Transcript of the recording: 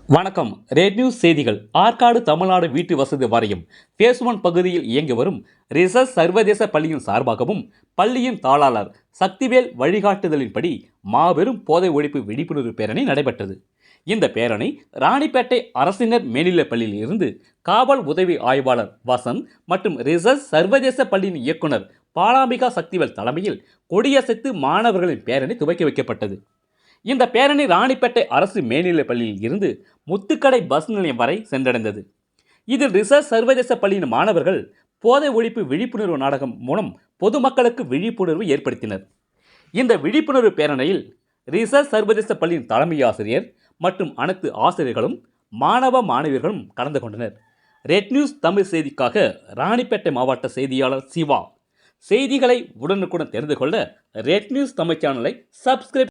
வணக்கம். Red news செய்திகள். ஆற்காடு தமிழ்நாடு வீட்டு வசதி வாரியம் ஃபேஸ் 1 பகுதியில் இயங்கி வரும் ரிசர்ச் சர்வதேச பள்ளியின் சார்பாகவும் பள்ளியின் தாளாளர் சக்திவேல் வழிகாட்டுதலின்படி மாபெரும் போதை ஒழிப்பு விழிப்புணர்வு பேரணி நடைபெற்றது. இந்த பேரணி ராணிப்பேட்டை அரசினர் மேல்நிலைப் பள்ளியில் இருந்து காவல் உதவி ஆய்வாளர் வசந்த் மற்றும் ரிசர்ச் சர்வதேச பள்ளியின் இயக்குனர் பாலாம்பிகா சக்திவேல் தலைமையில் கொடியசைத்து மாணவர்களின் பேரணி துவக்கி வைக்கப்பட்டது. இந்த பேரணி ராணிப்பேட்டை அரசு மேல்நிலைப் பள்ளியில் இருந்து முத்துக்கடை பஸ் நிலையம் வரை சென்றடைந்தது. இதில் ரிசர்ச் சர்வதேச பள்ளியின் மாணவர்கள் போதை ஒழிப்பு விழிப்புணர்வு நாடகம் மூலம் பொதுமக்களுக்கு விழிப்புணர்வு ஏற்படுத்தினர். இந்த விழிப்புணர்வு பேரணியில் ரிசர்ச் சர்வதேச பள்ளியின் தலைமை ஆசிரியர் மற்றும் அனைத்து ஆசிரியர்களும் மாணவ மாணவியர்களும் கலந்து கொண்டனர். ரெட் நியூஸ் தமிழ் செய்திக்காக ராணிப்பேட்டை மாவட்ட செய்தியாளர் சிவா. செய்திகளை உடனுக்குடன் தெரிந்து கொள்ள ரெட் நியூஸ் தமிழ் சேனலை சப்ஸ்கிரைப்